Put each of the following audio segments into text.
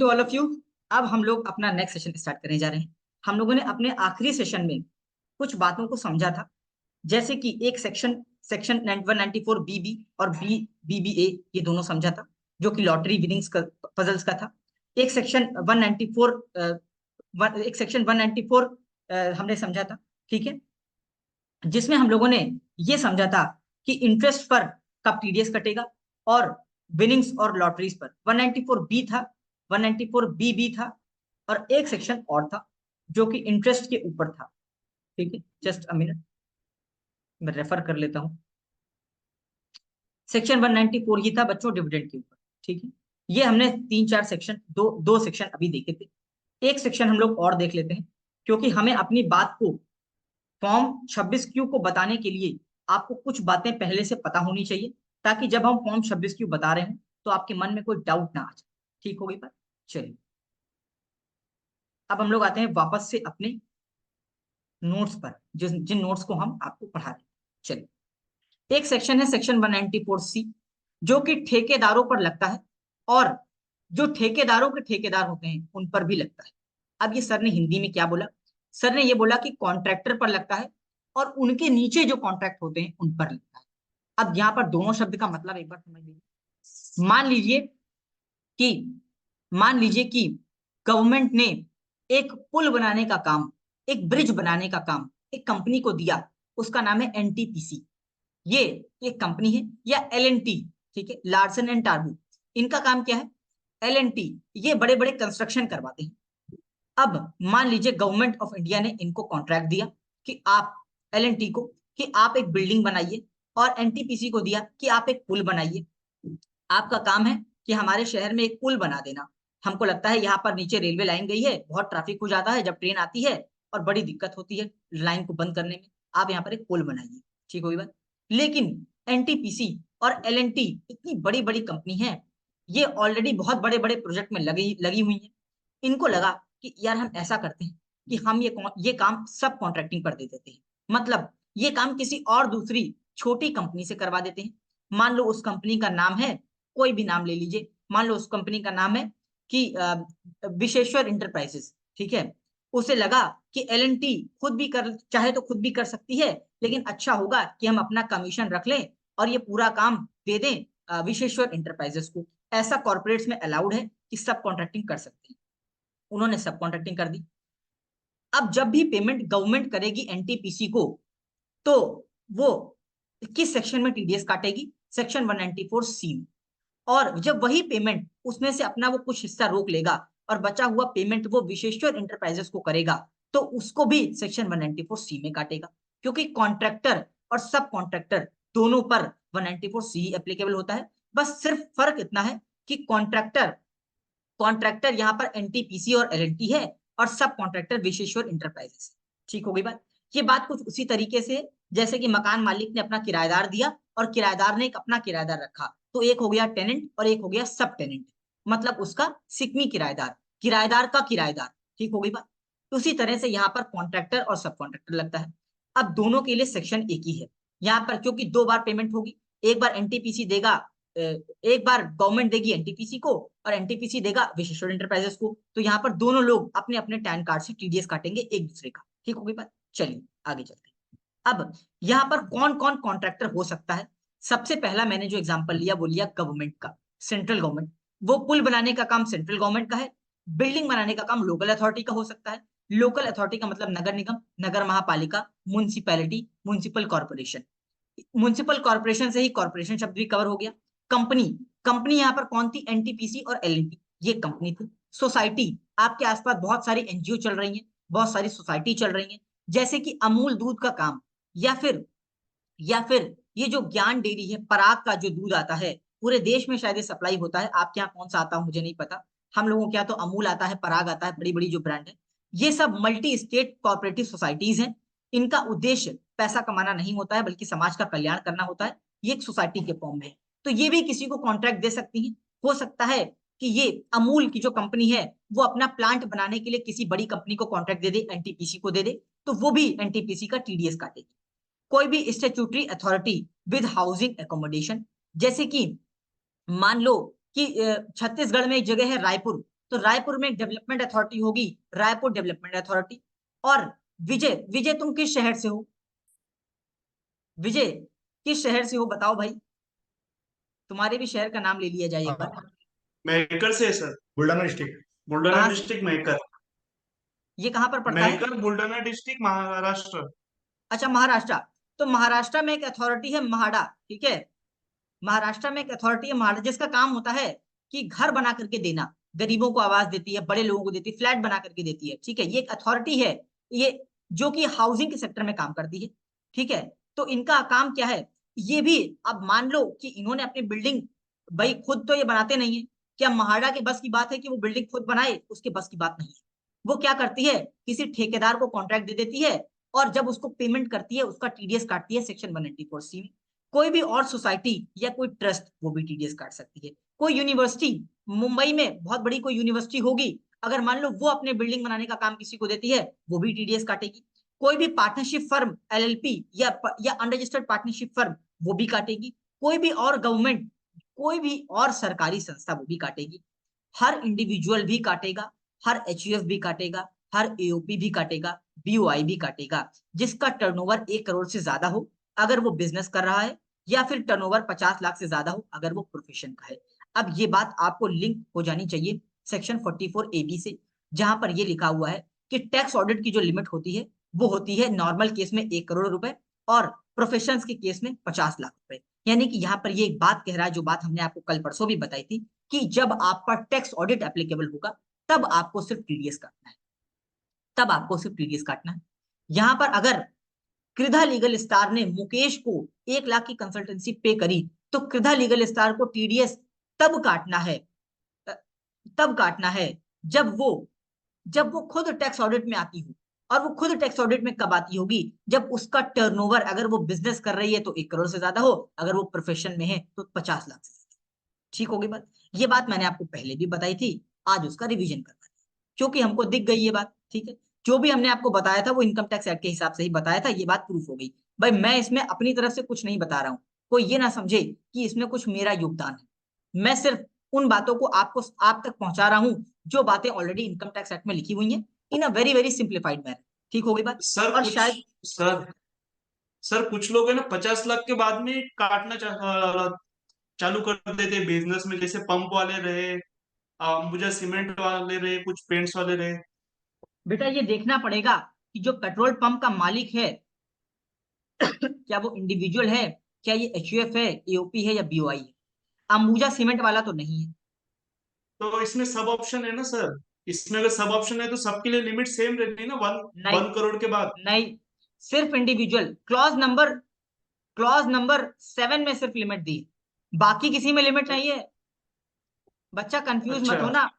To all of you. अब हम लोग अपना नेक्स्ट सेशन स्टार्ट करने जा रहे हैं। हम लोगों ने अपने आखिरी सेशन में कुछ बातों को समझा था, जैसे कि एक सेक्शन सेक्शन 194 बीबी और बीबीए, ये दोनों समझा था, जो कि लॉटरी विनिंग्स का पजल्स का था। एक सेक्शन 194 एक सेक्शन 194 हमने समझा था, ठीक है, जिसमें हम लोगों ने ये समझा था कि इंटरेस्ट पर कब टीडीएस कटेगा, और विनिंग्स और लॉटरीज पर 194 बी था, 194 बी बी था, और एक सेक्शन और था जो कि इंटरेस्ट के ऊपर था। ठीक है, जस्ट अ मिनट, मैं रेफर कर लेता हूं। सेक्शन 194 ही था बच्चों, डिविडेंड के ऊपर। ठीक है, ये हमने तीन चार सेक्शन, दो दो सेक्शन अभी देखे थे। एक सेक्शन हम लोग और देख लेते हैं, क्योंकि हमें अपनी बात को फॉर्म 26Q को बताने के लिए आपको कुछ बातें पहले से पता होनी चाहिए, ताकि जब हम फॉर्म 26Q बता रहे हैं तो आपके मन में कोई डाउट ना आ जाए। ठीक होगी बात? चलिए, अब हम लोग आते हैं वापस से अपने नोट्स पर, जिन जिन नोट्स को हम आपको पढ़ा रहे हैं। चलिए, एक सेक्शन है सेक्शन 194C, जो कि ठेकेदारों पर लगता है, और जो ठेकेदारों के ठेकेदार होते हैं उन पर भी लगता है। अब ये सर ने हिंदी में क्या बोला? सर ने ये बोला कि कॉन्ट्रैक्टर पर लगता है और उनके नीचे जो कॉन्ट्रैक्ट होते हैं उन पर लगता है। अब यहाँ पर दोनों शब्द का मतलब एक बार समझ लीजिए। कि मान लीजिए कि गवर्नमेंट ने एक पुल बनाने का काम, एक ब्रिज बनाने का काम एक कंपनी को दिया, उसका नाम है एनटीपीसी। ये एक कंपनी है, या एलएनटी, ठीक है, लार्सन एंड टार्बू, इनका काम क्या है? एलएनटी, ये बड़े बड़े कंस्ट्रक्शन करवाते हैं। अब मान लीजिए गवर्नमेंट ऑफ इंडिया ने इनको कॉन्ट्रैक्ट दिया कि आप, एलएनटी को, कि आप एक बिल्डिंग बनाइए, और एनटीपीसी को दिया कि आप एक पुल बनाइए। आपका काम है कि हमारे शहर में एक पुल बना देना। हमको लगता है यहाँ पर नीचे रेलवे लाइन गई है, बहुत ट्रैफिक हो जाता है जब ट्रेन आती है, और बड़ी दिक्कत होती है लाइन को बंद करने में। आप यहाँ पर एक पुल बनाइए, ठीक होगी बात। लेकिन एनटीपीसी और एलएनटी इतनी बड़ी बड़ी कंपनी है, ये ऑलरेडी बहुत बड़े बड़े प्रोजेक्ट में लगी लगी हुई है। इनको लगा कि यार हम ऐसा करते हैं कि हम ये काम सब कॉन्ट्रैक्टिंग पर दे देते हैं, मतलब ये काम किसी और दूसरी छोटी कंपनी से करवा देते हैं। मान लो उस कंपनी का नाम है, कोई भी नाम ले लीजिए, मान लो उस कंपनी का नाम है कि विशेश्वर इंटरप्राइजेस, ठीक है। उसे लगा कि एलएनटी खुद भी कर चाहे तो खुद भी कर सकती है, लेकिन अच्छा होगा कि हम अपना कमीशन रख लें और ये पूरा काम दे दें विशेश्वर इंटरप्राइजेस को। ऐसा कॉर्पोरेट्स में अलाउड है कि सब कॉन्ट्रैक्टिंग कर सकते हैं। उन्होंने सब कॉन्ट्रैक्टिंग कर दी। अब जब भी पेमेंट गवर्नमेंट करेगी एनटीपीसी को, तो वो किस सेक्शन में टीडीएस काटेगी? सेक्शन 194C में। और जब वही पेमेंट उसमें से अपना वो कुछ हिस्सा रोक लेगा और बचा हुआ पेमेंट वो विशेश्वर इंटरप्राइजेस को करेगा, तो उसको भी सेक्शन 194C में काटेगा, क्योंकि कॉन्ट्रैक्टर और सब कॉन्ट्रैक्टर दोनों पर 194C ही एप्लीकेबल होता है। बस सिर्फ फर्क इतना है कि कॉन्ट्रैक्टर कॉन्ट्रैक्टर यहाँ पर एनटीपीसी और एलएनटी है, और सब कॉन्ट्रैक्टर विशेश्वर इंटरप्राइजेस। ठीक हो गई बात? ये बात कुछ उसी तरीके से जैसे कि मकान मालिक ने अपना किराएदार दिया और किराएदार ने एक अपना किराएदार रखा, तो एक हो गया टेनेंट और एक हो गया सब टेनेंट, मतलब उसका सिकमी किराएदार, किराएदार का किराएदार। ठीक हो गई बात? उसी तरह से यहाँ पर कॉन्ट्रैक्टर और सब कॉन्ट्रैक्टर लगता है। अब दोनों के लिए सेक्शन एक ही है। यहाँ पर क्योंकि दो बार पेमेंट होगी, एक बार एनटीपीसी देगा, एक बार गवर्नमेंट देगी एनटीपीसी को और एनटीपीसी देगा विशेश्वर इंटरप्राइजेस को, तो यहाँ पर दोनों लोग अपने अपने टैन कार्ड से टीडीएस काटेंगे एक दूसरे का। ठीक होगी बात? चलिए आगे चलते हैं। अब यहाँ पर कौन कौन कॉन्ट्रैक्टर हो सकता है? सबसे पहला मैंने जो एग्जांपल लिया वो लिया गवर्नमेंट का, सेंट्रल गवर्नमेंट। वो पुल बनाने का काम सेंट्रल गवर्नमेंट का है, बिल्डिंग बनाने का काम लोकल अथॉरिटी का हो सकता है। लोकल अथॉरिटी का मतलब नगर निगम, नगर महापालिका, municipality, municipal corporation. Municipal corporation से ही कॉर्पोरेशन शब्द भी कवर हो गया। कंपनी, कंपनी यहाँ पर कौन थी? एनटीपीसी और एलएनटी, ये कंपनी थी। सोसाइटी, आपके आसपास बहुत सारी एनजीओ चल रही हैं, बहुत सारी सोसाइटी चल रही हैं, जैसे कि अमूल दूध का काम, या फिर ये जो ज्ञान डेयरी है, पराग का जो दूध आता है, पूरे देश में शायद ये सप्लाई होता है। आपके यहाँ कौन सा आता है मुझे नहीं पता, हम लोगों के यहाँ तो अमूल आता है, पराग आता है, बड़ी बड़ी जो ब्रांड है। ये सब मल्टी स्टेट कोऑपरेटिव सोसाइटीज हैं। इनका उद्देश्य पैसा कमाना नहीं होता है, बल्कि समाज का कल्याण करना होता है। ये एक सोसाइटी के फॉर्म में है, तो ये भी किसी को कॉन्ट्रैक्ट दे सकती है। हो सकता है कि ये अमूल की जो कंपनी है वो अपना प्लांट बनाने के लिए किसी बड़ी कंपनी को कॉन्ट्रैक्ट दे दे, एनटीपीसी को दे दे, तो वो भी एनटीपीसी का टीडीएस काटेगी। कोई भी statutory authority with housing accommodation, जैसे कि मान लो कि छत्तीसगढ़ में एक जगह है रायपुर, तो रायपुर में एक डेवलपमेंट अथॉरिटी होगी, रायपुर डेवलपमेंट अथॉरिटी। और विजय, विजय तुम किस शहर से हो? विजय किस शहर से हो बताओ भाई, तुम्हारे भी शहर का नाम ले लिया जाए एक बार। हाँ, मेहकर से है सर, बुल्ढाना डिस्ट्रिक्ट, बुल्ढाना कहाँ से? डिस्ट्रिक्ट मेहकर। ये कहाँ पर पड़ता है? मेहकर बुल्ढाना डिस्ट्रिक्ट महाराष्ट्र। अच्छा महाराष्ट्र। तो महाराष्ट्र में एक अथॉरिटी है म्हाडा, ठीक है। महाराष्ट्र में एक अथॉरिटी है म्हाडा, जिसका काम होता है कि घर बना करके देना, गरीबों को आवास देती है, बड़े लोगों को देती है, फ्लैट बना करके देती है, ठीक है। ये एक अथॉरिटी है, ये जो कि हाउसिंग के सेक्टर में काम करती है, ठीक है। तो इनका काम क्या है? ये भी, अब मान लो कि इन्होंने अपनी बिल्डिंग, भाई खुद तो ये बनाते नहीं है, क्या म्हाडा के बस की बात है कि वो बिल्डिंग खुद बनाए? उसके बस की बात नहीं है। वो क्या करती है, किसी ठेकेदार को कॉन्ट्रैक्ट दे देती है, और जब उसको पेमेंट करती है उसका टीडीएस काटती है सेक्शन 194C में। कोई भी और सोसाइटी या कोई ट्रस्ट, वो भी टीडीएस काट सकती है। कोई यूनिवर्सिटी, मुंबई में बहुत बड़ी कोई यूनिवर्सिटी होगी, अगर मान लो वो अपने बिल्डिंग बनाने का काम किसी को देती है, वो भी टीडीएस काटेगी। कोई भी पार्टनरशिप फर्म, एलएलपी या अनरजिस्टर्ड पार्टनरशिप फर्म, वो भी काटेगी। कोई भी और गवर्नमेंट, कोई भी और सरकारी संस्था, वो भी काटेगी। हर इंडिविजुअल भी काटेगा, हर एचयूएफ भी काटेगा, हर एओपी भी काटेगा, बीओआई भी काटेगा, जिसका टर्नओवर 1 करोड़ से ज्यादा हो अगर वो बिजनेस कर रहा है, या फिर टर्नओवर 50 लाख से ज्यादा हो अगर वो प्रोफेशन का है। अब ये बात आपको लिंक हो जानी चाहिए सेक्शन 44 AB से, जहां पर ये लिखा हुआ है कि टैक्स ऑडिट की जो लिमिट होती है वो होती है नॉर्मल केस में 1 करोड़ रुपए, और प्रोफेशंस के केस में 50 लाख रुपए। यानी कि यहाँ पर ये एक बात कह रहा है, जो बात हमने आपको कल परसों भी बताई थी, कि जब आप पर टैक्स ऑडिट एप्लीकेबल होगा तब आपको सिर्फ टीडीएस काटना है, तब आपको सिर्फ टीडीएस काटना है। यहां पर अगर कृधा लीगल स्टार ने मुकेश को 1 लाख की कंसल्टेंसी पे करी, तो कृधा लीगल स्टार को टीडीएस तब काटना है, तब काटना है जब वो खुद टैक्स ऑडिट में आती हो। और वो खुद टैक्स ऑडिट में कब आती होगी? जब उसका टर्नओवर, अगर वो बिजनेस कर रही है तो 1 करोड़ से ज्यादा हो, अगर वो प्रोफेशन में है तो 50 लाख से ज्यादा। ठीक होगी बात? ये बात मैंने आपको पहले भी बताई थी, आज उसका रिवीजन करवा दिया, क्योंकि हमको दिख गई ये बात, ठीक है। जो भी हमने आपको बताया था वो इनकम टैक्स एक्ट के हिसाब से ही बताया था, ये बात प्रूफ हो गई। भाई मैं इसमें अपनी तरफ से कुछ नहीं बता रहा हूँ, कोई ये ना समझे कि इसमें कुछ मेरा योगदान है। मैं सिर्फ उन बातों को आपको, आप तक पहुंचा रहा हूं जो बातें ऑलरेडी इनकम टैक्स एक्ट में लिखी हुई हैं, in a very very simplified manner. ठीक होगी बात? सर और कुछ शायद, सर सर कुछ लोग है ना 50 लाख के बाद में काटना चालू कर देते बिजनेस में, जैसे पंप वाले रहे, अंबुजा सीमेंट वाले रहे, कुछ पेंट्स वाले रहे। बेटा ये देखना पड़ेगा कि जो पेट्रोल पंप का मालिक है क्या वो इंडिविजुअल है, क्या ये एचयूएफ है, एओपी है, या बीओआई है। अंबुजा सीमेंट वाला तो नहीं है। तो इसमें सब ऑप्शन है ना सर, इसमें अगर सब ऑप्शन है तो सबके लिए लिमिट सेम रहती है ना, वन नहीं, 1 करोड़ के बाद। नहीं, सिर्फ इंडिविजुअल, क्लॉज नंबर 7 में सिर्फ लिमिट दी है, बाकी किसी में लिमिट नहीं है। बच्चा कंफ्यूज अच्छा। मत होना,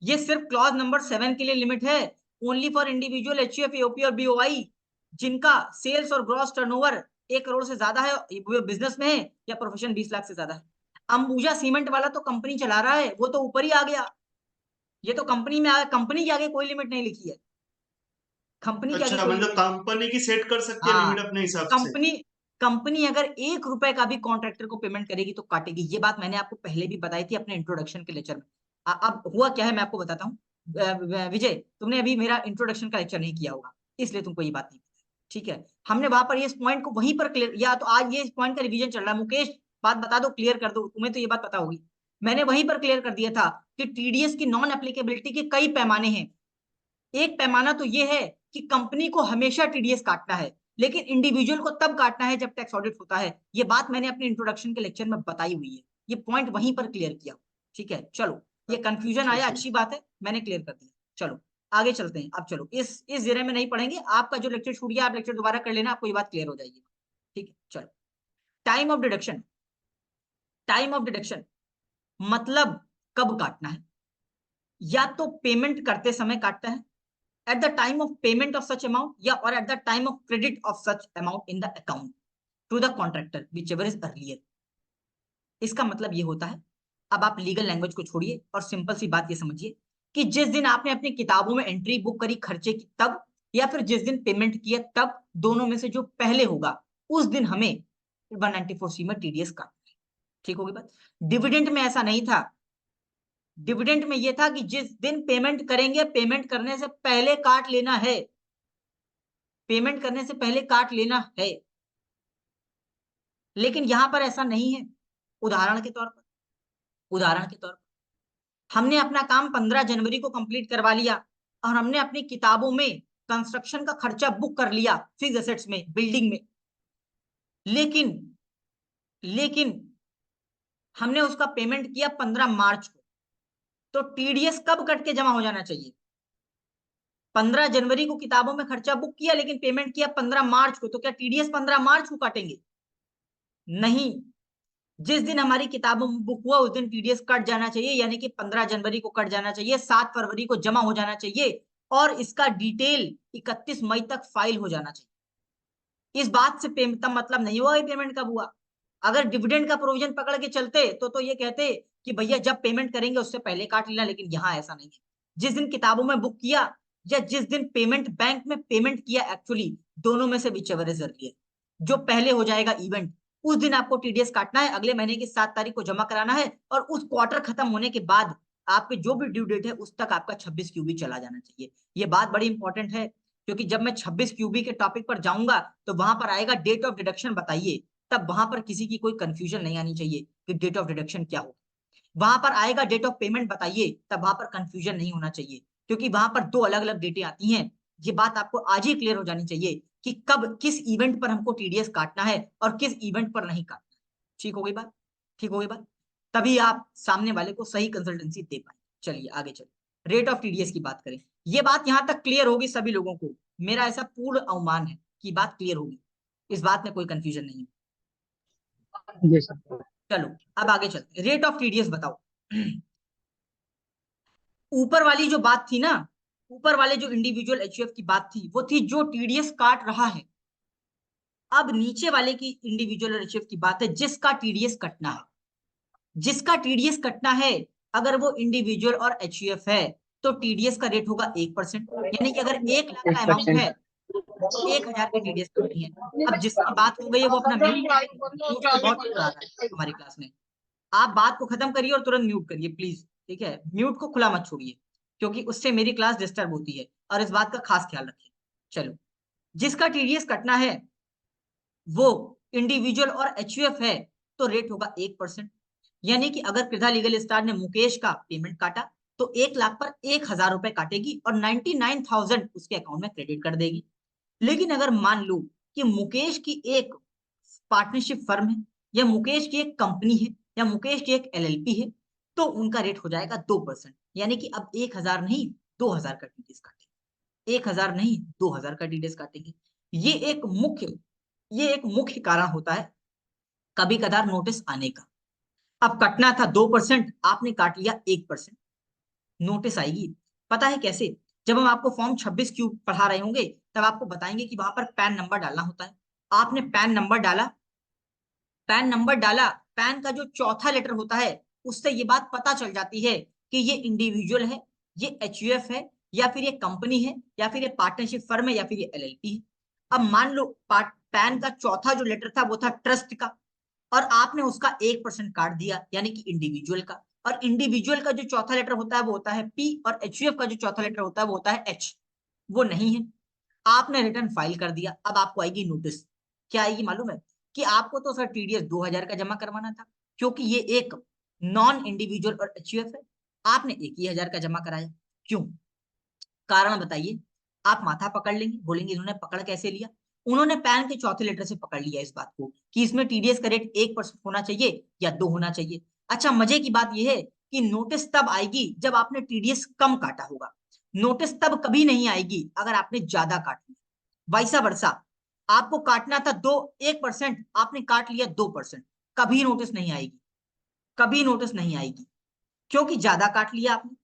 ये सिर्फ क्लॉज नंबर 7 के लिए लिमिट है। Only for individual HUF, AOP और बीओआई, जिनका सेल्स और ग्रॉस टर्नओवर 1 करोड़ से ज्यादा है, वो बिजनेस में है, या प्रोफेशन 20 लाख से ज्यादा है। अंबुजा सीमेंट वाला तो कंपनी चला रहा है, वो तो ऊपर ही आ गया। ये तो कंपनी में आ, कंपनी के आगे कोई लिमिट नहीं लिखी है, कंपनी के आगे अच्छा, कोई मतलब लिमिट। कंपनी की सेट कर सकती है हाँ, लिमिट अपने हिसाब से। कंपनी कंपनी अगर 1 रुपए का भी कॉन्ट्रैक्टर को पेमेंट करेगी तो काटेगी। ये बात मैंने आपको पहले भी बताई थी अपने इंट्रोडक्शन के लेक्चर में। अब हुआ क्या है मैं आपको बताता हूँ। विजय, तुमने अभी मेरा इंट्रोडक्शन का लेक्चर नहीं किया होगा, इसलिए तुमको ये बात नहीं पता, ठीक है। हमने वहां पर ये पॉइंट को वहीं पर क्लियर, या तो आज ये पॉइंट का रिवीजन चल रहा है, मुकेश बात बता दो, क्लियर कर दो, तुम्हें तो ये बात पता होगी। मैंने वहीं पर क्लियर कर दिया था कि टीडीएस की नॉन एप्लीकेबिलिटी के कई पैमाने हैं। एक पैमाना तो ये है कि कंपनी को हमेशा टीडीएस काटना है, लेकिन इंडिविजुअल को तब काटना है जब टैक्स ऑडिट होता है। ये बात मैंने अपने इंट्रोडक्शन के लेक्चर में बताई हुई है, ये पॉइंट वहीं पर क्लियर किया, ठीक है। चलो, ये कंफ्यूजन अच्छा आया, सर। अच्छी बात है, मैंने क्लियर कर दिया। चलो आगे चलते हैं। अब चलो इस जेरे में नहीं पढ़ेंगे, आपका जो लेक्चर छूट गया आप लेक्चर दोबारा कर लेना, आपको ये बात क्लियर हो जाएगी, ठीक है। चलो, time of deduction. Time of deduction मतलब कब काटना है? या तो पेमेंट करते समय काटता है, at the time of payment of such amount, या or at the time of credit of such amount in the account to the contractor whichever is earlier। इसका मतलब ये होता है, अब आप लीगल लैंग्वेज को छोड़िए और सिंपल सी बात ये समझिए कि जिस दिन आपने अपनी किताबों में एंट्री बुक करी खर्चे की तब, या फिर जिस दिन पेमेंट किया तब, दोनों में से जो पहले होगा उस दिन हमें 194C में टीडीएस काटना है। ठीक होगी बात? डिविडेंड में ऐसा नहीं था, डिविडेंड में ये था कि जिस दिन पेमेंट करेंगे, पेमेंट करने से पहले काट लेना है, पेमेंट करने से पहले काट लेना है। लेकिन यहां पर ऐसा नहीं है। उदाहरण के तौर पर, उदाहरण के तौर पर हमने अपना काम 15 जनवरी को कंप्लीट करवा लिया और हमने अपनी किताबों में कंस्ट्रक्शन का खर्चा बुक कर लिया फिक्स एसेट्स में, बिल्डिंग में। लेकिन लेकिन हमने उसका पेमेंट किया 15 मार्च को, तो टीडीएस कब कट के जमा हो जाना चाहिए? 15 जनवरी को किताबों में खर्चा बुक किया लेकिन पेमेंट किया 15 मार्च को, तो क्या टीडीएस 15 मार्च को काटेंगे? नहीं। जिस दिन हमारी किताबों में बुक हुआ उस दिन टीडीएस कट जाना चाहिए, यानी कि 15 जनवरी को कट जाना चाहिए, 7 फरवरी को जमा हो जाना चाहिए और इसका डिटेल 31 मई तक फाइल हो जाना चाहिए। इस बात से पेमेंट तब मतलब नहीं हुआ पेमेंट कब हुआ। अगर डिविडेंड का प्रोविजन पकड़ के चलते तो ये कहते कि भैया जब पेमेंट करेंगे उससे पहले काट लेना, लेकिन यहाँ ऐसा नहीं है। जिस दिन किताबों में बुक किया या जिस दिन पेमेंट बैंक में पेमेंट किया, एक्चुअली दोनों में से विचेवर इज अर्लियर, जो पहले हो जाएगा इवेंट, उस दिन आपको टीडीएस काटना है। अगले महीने की 7 तारीख को जमा कराना है और उस क्वार्टर खत्म होने के बाद आपके जो भी ड्यू डेट है उस तक आपका 26 क्यूबी चला जाना चाहिए। ये बात बड़ी इंपॉर्टेंट है, क्योंकि जब मैं 26 क्यूबी के टॉपिक पर जाऊंगा तो वहां पर आएगा डेट ऑफ डिडक्शन बताइए, तब वहां पर किसी की कोई कंफ्यूजन नहीं आनी चाहिए कि डेट ऑफ डिडक्शन क्या हो। वहां पर आएगा डेट ऑफ पेमेंट बताइए, तब वहां पर कंफ्यूजन नहीं होना चाहिए, क्योंकि वहां पर दो अलग अलग डेटें आती हैं। ये बात आपको आज ही क्लियर हो जानी चाहिए कि कब किस इवेंट पर हमको टीडीएस काटना है और किस इवेंट पर नहीं काटना है। ठीक हो गई बात? ठीक हो गई बात? तभी आप सामने वाले को सही कंसल्टेंसी दे पाए। चलिए आगे चलिए, रेट ऑफ टीडीएस की बात करें। ये बात यहां तक क्लियर होगी सभी लोगों को, मेरा ऐसा पूर्ण अनुमान है कि बात क्लियर होगी, इस बात में कोई कंफ्यूजन नहीं है। जी सर। चलो अब आगे चलते, रेट ऑफ टीडीएस बताओ। ऊपर वाली जो बात थी ना, ऊपर वाले जो इंडिविजुअल एचयूएफ की बात थी वो थी जो टीडीएस काट रहा है। अब नीचे वाले की इंडिविजुअल एचयूएफ की बात है जिसका टीडीएस कटना है। जिसका टीडीएस कटना है, अगर वो इंडिविजुअल और एचयूएफ है तो टीडीएस का रेट होगा 1%। यानी कि अगर 1 लाख का अमाउंट 1%। है तो 1,000 की टीडीएस कटनी है। अब जिसकी बात हो गई है वो अपना म्यूट कर ले, म्यूट से बहुत चल रहा है हमारी क्लास में। आप बात को खत्म करिए और तुरंत म्यूट करिए प्लीज, ठीक है? म्यूट को खुला मत छोड़िए, क्योंकि उससे मेरी क्लास डिस्टर्ब होती है, और इस बात का खास ख्याल रखिए। चलो, जिसका टीडीएस कटना है वो इंडिविजुअल और एचयूएफ है तो रेट होगा 1%। यानी कि अगर कृधा लीगल स्टार ने मुकेश का पेमेंट काटा तो 1 लाख पर 1,000 रुपए काटेगी और 99,000 उसके अकाउंट में क्रेडिट कर देगी। लेकिन अगर मान लो कि मुकेश की एक पार्टनरशिप फर्म है, या मुकेश की एक कंपनी है, या मुकेश की एक एलएलपी है, तो उनका रेट हो जाएगा 2%। यानी कि अब 1,000 नहीं 2,000 का टीडीएस काटेंगे, 1,000 नहीं 2,000 का टीडीएस काटेंगे। ये एक मुख्य ये एक मुख्य कारण होता है कभी कदार नोटिस आने का। अब कटना था 2%, आपने काट लिया 1%, नोटिस आएगी। पता है कैसे? जब हम आपको फॉर्म 26 क्यू पढ़ा रहे होंगे तब आपको बताएंगे कि वहां पर पैन नंबर डालना होता है। आपने पैन नंबर डाला, पैन नंबर डाला, पैन का जो चौथा लेटर होता है उससे ये बात पता चल जाती है कि ये इंडिविजुअल है, ये एचयूएफ है, या फिर ये कंपनी है, या फिर ये पार्टनरशिप फर्म है, या फिर ये एलएलपी है। अब मान लो पैन का चौथा जो लेटर था वो था ट्रस्ट का, और आपने उसका 1% काट दिया, यानी कि इंडिविजुअल का। और इंडिविजुअल का जो चौथा लेटर होता है वो होता है पी, और एचयूएफ का जो चौथा लेटर होता है वो होता है एच। वो नहीं है, आपने रिटर्न फाइल कर दिया। अब आपको आएगी नोटिस। क्या आएगी मालूम है? कि आपको तो सर टीडीएस 2,000 का जमा करवाना था, क्योंकि ये एक नॉन इंडिविजुअल और एचयूएफ है। आपने 1,000 का जमा कराया, क्यों? कारण बताइए। आप माथा पकड़ लेंगे, बोलेंगे इन्होंने पकड़ कैसे लिया? उन्होंने पैन के चौथे लेटर से पकड़ लिया इस बात को कि इसमें टीडीएस का रेट 1% होना चाहिए या 2 होना चाहिए। अच्छा, मजे की बात यह है कि नोटिस तब आएगी जब आपने टीडीएस कम काटा होगा। नोटिस तब कभी नहीं आएगी अगर आपने ज्यादा काट लिया। वैसा वर्षा, आपको काटना था 1%, आपने काट लिया 2%, कभी नोटिस नहीं आएगी, कभी नोटिस नहीं आएगी, क्योंकि ज्यादा काट लिया आपने।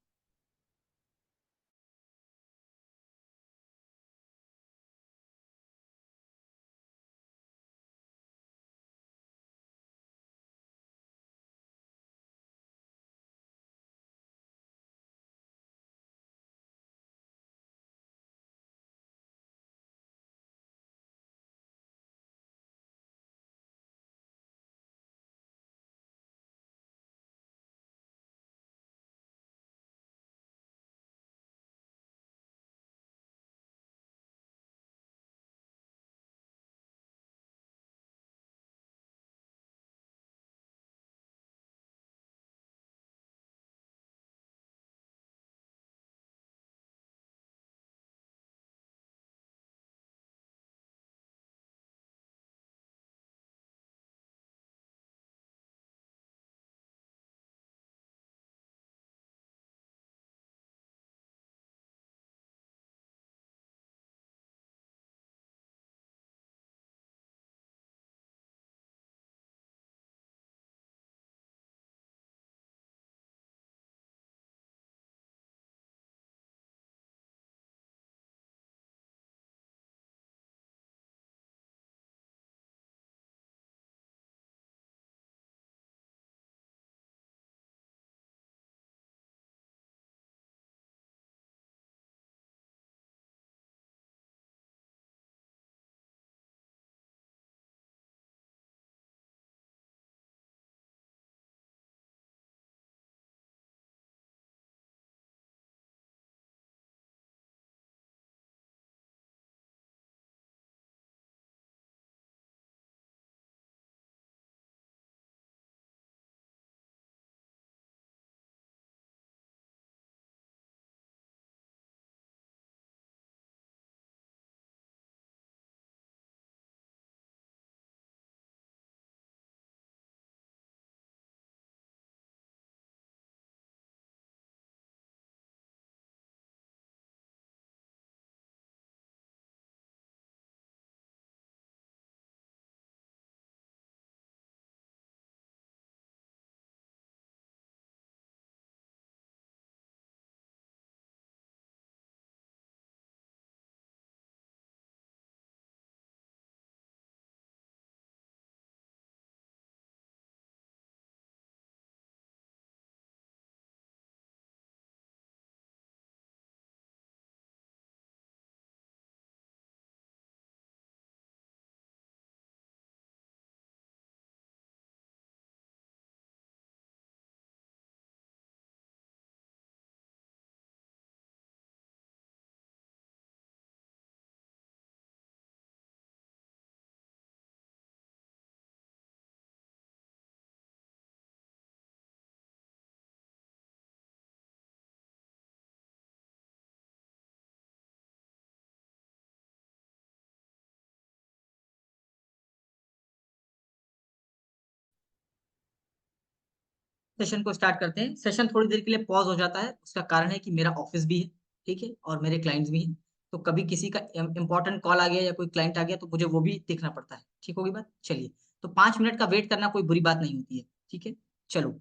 सेशन को स्टार्ट करते हैं। सेशन थोड़ी देर के लिए पॉज हो जाता है, उसका कारण है कि मेरा ऑफिस भी है, ठीक है, और मेरे क्लाइंट्स भी हैं। तो कभी किसी का इंपॉर्टेंट कॉल आ गया या कोई क्लाइंट आ गया तो मुझे वो भी देखना पड़ता है। ठीक होगी बात? चलिए, तो 5 मिनट का वेट करना कोई बुरी बात नहीं होती है, ठीक है। चलो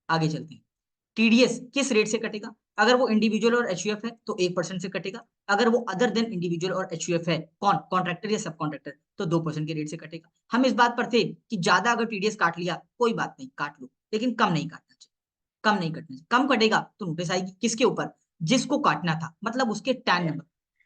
आगे चलते हैं। टीडीएस किस रेट से कटेगा? अगर वो इंडिविजुअल और एचयूएफ है तो 1% से कटेगा। अगर वो अदर देन इंडिविजुअल और एचयूएफ है, कौन, कॉन्ट्रैक्टर या सब कॉन्ट्रैक्टर, तो 2% के रेट से कटेगा। हम इस बात पर थे कि ज्यादा अगर टीडीएस काट लिया कोई बात नहीं, काट लो, लेकिन कम नहीं काटना चाहिए, कम नहीं कटना चाहिए। कम कटेगा तो नोटिस आएगी किसके ऊपर? जिसको काटना था, मतलब उसके टैन नंबर।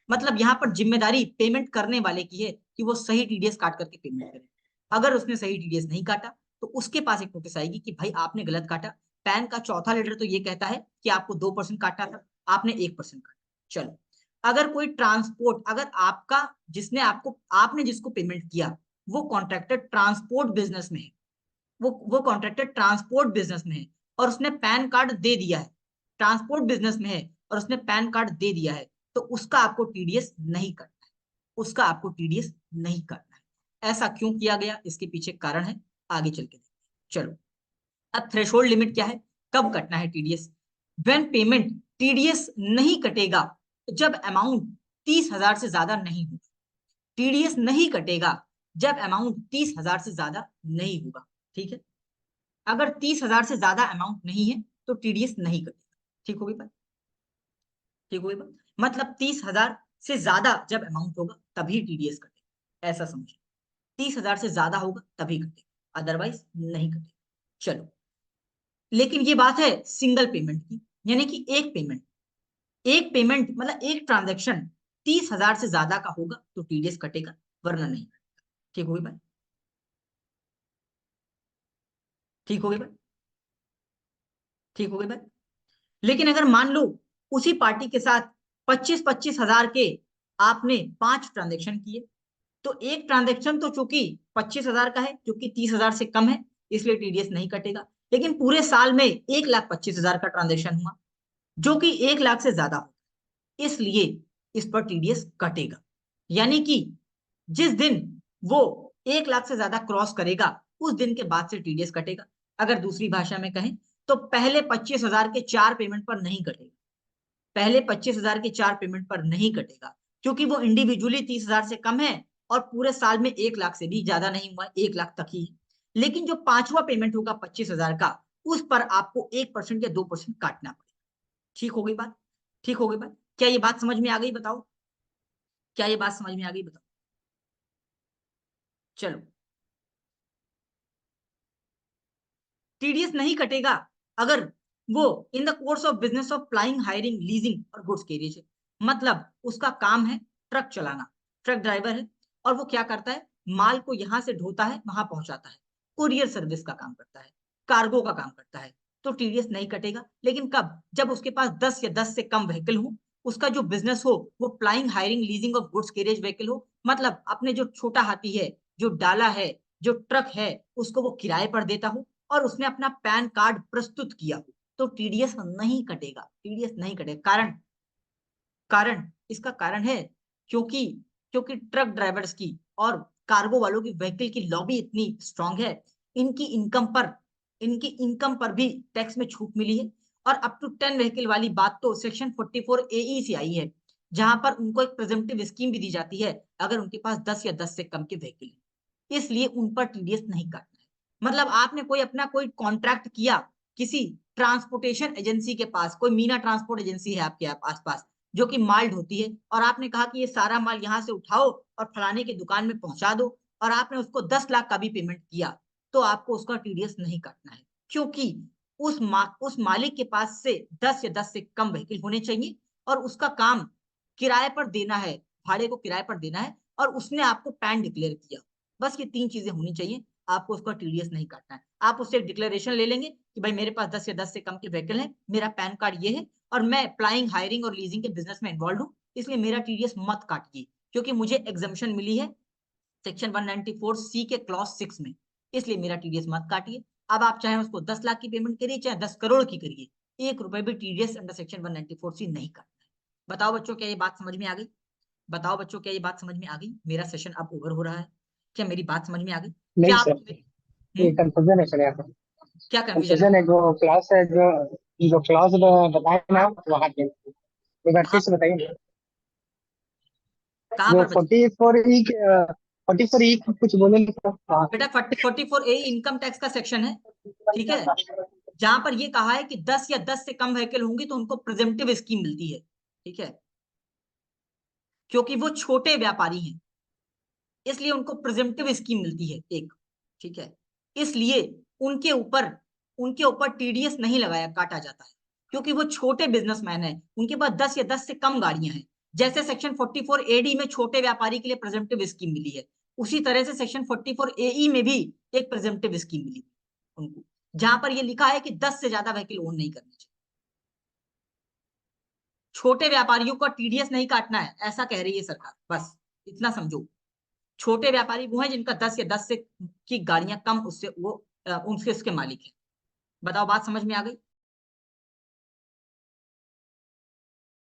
मतलब यहाँ पर जिम्मेदारी पेमेंट करने वाले की है कि वो सही टीडीएस काट करके पेमेंट करे। अगर उसने सही टीडीएस नहीं काटा तो उसके पास एक नोटिस आएगी कि भाई आपने गलत काटा। पैन का चौथा लेटर तो ये कहता है कि आपको 2% काटना था, आपने 1% काटा। चलो, अगर कोई ट्रांसपोर्ट, अगर आपका, जिसने आपको, आपने जिसको पेमेंट किया वो कॉन्ट्रैक्टर ट्रांसपोर्ट बिजनेस में है, वो कॉन्ट्रैक्टर ट्रांसपोर्ट बिजनेस में है और उसने पैन कार्ड दे दिया है, ट्रांसपोर्ट बिजनेस में है और उसने पैन कार्ड दे दिया है, तो उसका आपको टीडीएस नहीं करना है, उसका आपको टीडीएस नहीं करना है। ऐसा क्यों किया गया, इसके पीछे कारण है, आगे चल के देखते हैं। चलो, अब थ्रेशोल्ड लिमिट क्या है, कब कटना है टीडीएस? व्हेन पेमेंट, टीडीएस नहीं कटेगा जब अमाउंट 30,000 से ज्यादा नहीं होगा। टीडीएस नहीं कटेगा जब अमाउंट 30,000 से ज्यादा नहीं होगा, ठीक है। अगर 30,000 से ज्यादा अमाउंट नहीं है तो टीडीएस नहीं कटेगा। ठीक होगी बात? ठीक होगी बात? मतलब 30,000 से ज्यादा जब अमाउंट होगा तभी टीडीएस कटेगा, ऐसा समझिए। 30,000 से ज्यादा होगा तभी कटेगा, अदरवाइज नहीं कटेगा। चलो, लेकिन ये बात है सिंगल पेमेंट की, यानी कि एक पेमेंट मतलब एक ट्रांजेक्शन 30,000 से ज्यादा का होगा तो टीडीएस कटेगा, वरना नहीं कटेगा। ठीक होगी बात? ठीक होगी बात? ठीक होगी बात? लेकिन अगर मान लो उसी पार्टी के साथ 25,000 के आपने 5 ट्रांजेक्शन किए, तो एक ट्रांजेक्शन तो चूंकि 25,000 का है, जो कि 30,000 से कम है, इसलिए टीडीएस नहीं कटेगा। लेकिन पूरे साल में 1,25,000 का ट्रांजेक्शन हुआ, जो कि 1,00,000 से ज्यादा हो, इसलिए इस पर टीडीएस कटेगा। यानी कि जिस दिन वो 1,00,000 से ज्यादा क्रॉस करेगा उस दिन के बाद से टीडीएस कटेगा। अगर दूसरी भाषा में कहें तो पहले 25,000 के 4 पेमेंट पर नहीं कटेगा, पहले 25,000 के 4 पेमेंट पर नहीं कटेगा, क्योंकि वो इंडिविजुअली 30,000 से कम है और पूरे साल में 1,00,000 से भी ज्यादा नहीं हुआ, 1,00,000 तक ही है। लेकिन जो पांचवा पेमेंट होगा 25,000 का, उस पर आपको 1% या 2% काटना पड़ेगा। ठीक हो गई बात? ठीक हो गई बात? क्या ये बात समझ में आ गई, बताओ? क्या ये बात समझ में आ गई, बताओ? चलो, टीडीएस नहीं कटेगा अगर वो in the course of business of flying, hiring, leasing और गुड्स कैरियज है। मतलब उसका काम है ट्रक चलाना, ट्रक ड्राइवर है, और वो क्या करता है, माल को यहां से ढोता है वहां पहुंचाता है, कुरियर सर्विस का काम करता है, कार्गो का काम करता है, तो टीडीएस नहीं कटेगा। लेकिन कब? जब उसके पास 10 या 10 से कम व्हीकल हो, उसका जो बिजनेस हो वो flying, hiring, leasing of goods carriage vehicle हो, मतलब अपने जो छोटा हाथी है, जो डाला है, जो ट्रक है, उसको वो किराए पर देता हो और उसने अपना पैन कार्ड प्रस्तुत किया हो, तो टीडीएस नहीं कटेगा, टीडीएस नहीं कटेगा। कारण, कारण इसका कारण है क्योंकि क्योंकि ट्रक ड्राइवर्स की और कार्गो वालों की व्हीकल की लॉबी इतनी स्ट्रांग है, इनकी इनकम पर, इनकी इनकम पर भी टैक्स में छूट मिली है। और अप टू 10 व्हीकल वाली बात तो सेक्शन 44 एई से आई है, जहां पर उनको एक प्रेजेंटिव स्कीम भी दी जाती है अगर उनके पास 10 या 10 से कम के व्हीकल है, इसलिए उन पर टीडीएस नहीं काटना है। मतलब आपने कोई अपना कोई कॉन्ट्रैक्ट किया किसी ट्रांसपोर्टेशन एजेंसी के पास, कोई मीना ट्रांसपोर्ट एजेंसी है आपके आसपास जो कि माल ढोती है, और आपने कहा कि ये सारा माल यहाँ से उठाओ और फलाने की दुकान में पहुंचा दो, और आपने उसको 10,00,000 का भी पेमेंट किया, तो आपको उसका टीडीएस नहीं काटना है, क्योंकि उस मालिक के पास से 10 या 10 से कम व्हीकल होने चाहिए और उसका काम किराए पर देना है, भाड़े को किराए पर देना है, और उसने आपको पैन डिक्लेयर किया। बस ये 3 चीजें होनी चाहिए, आपको उसका टीडीएस नहीं काटना है। आप उससे एक डिक्लेरेशन ले लेंगे कि भाई मेरे पास 10 या 10 से कम के व्हीकल है, मेरा पैन कार्ड ये है और मैं फ्लाइंग, हायरिंग और लीजिंग के बिजनेस में इन्वॉल्व हूँ, इसलिए मेरा टीडीएस मत काटिए, क्योंकि मुझे एग्जम्पशन मिली है सेक्शन 194C के क्लॉज 6 में, इसलिए मेरा टीडीएस मत काटिए। अब आप चाहे उसको 10,00,000 की पेमेंट करिए चाहे 10 करोड़ की करिए, 1 रुपए भी टीडीएस अंडर सेक्शन 194C नहीं काटना है। बताओ बच्चों, क्या ये बात समझ में आ गई? बताओ बच्चों, क्या ये बात समझ में आ गई? मेरा सेशन अब ओवर हो रहा है, क्या मेरी बात समझ में आ गई? क्या नहीं आप सर, ये हम्म? कंफ्यूजन है सर यहाँ पर। क्या कंफ्यूजन कंफ्यूजन है, जो क्लास है, जो क्लास बताए ना वहाँ पे एक बार फिर कहाँ से बताइए। कहाँ जो पर बचे? 44E कुछ बोले ना। हाँ। बेटा 44A इनकम टैक्स का सेक्शन है, ठीक है, जहां पर ये कहा है कि 10 या 10 से कम व्हीकल होंगी तो उनको प्रिजेम्पटिव स्कीम मिलती है, ठीक है, क्योंकि वो छोटे व्यापारी हैं इसलिए उनको प्रिजेम्पटिव स्कीम मिलती है एक, ठीक है, इसलिए उनके ऊपर उनके ऊपर टीडीएस नहीं लगाया काटा जाता है क्योंकि वो छोटे बिजनेसमैन है, उनके पास 10 या 10 से कम गाड़ियां हैं। जैसे सेक्शन 44AD में छोटे व्यापारी के लिए प्रिजेम्पटिव स्कीम मिली है, उसी तरह से सेक्शन 44AE में भी एक प्रिजेम्पटिव स्कीम मिली उनको, जहां पर ये लिखा है कि 10 से ज्यादा व्हीकल ओन नहीं करने चाहिए, छोटे व्यापारियों को टीडीएस नहीं काटना है ऐसा कह रही है सरकार, बस इतना समझो। छोटे व्यापारी वो हैं जिनका 10 या 10 से की गाड़ियां कम उससे वो उनसे उसके मालिक है। बताओ बात समझ में आ गई?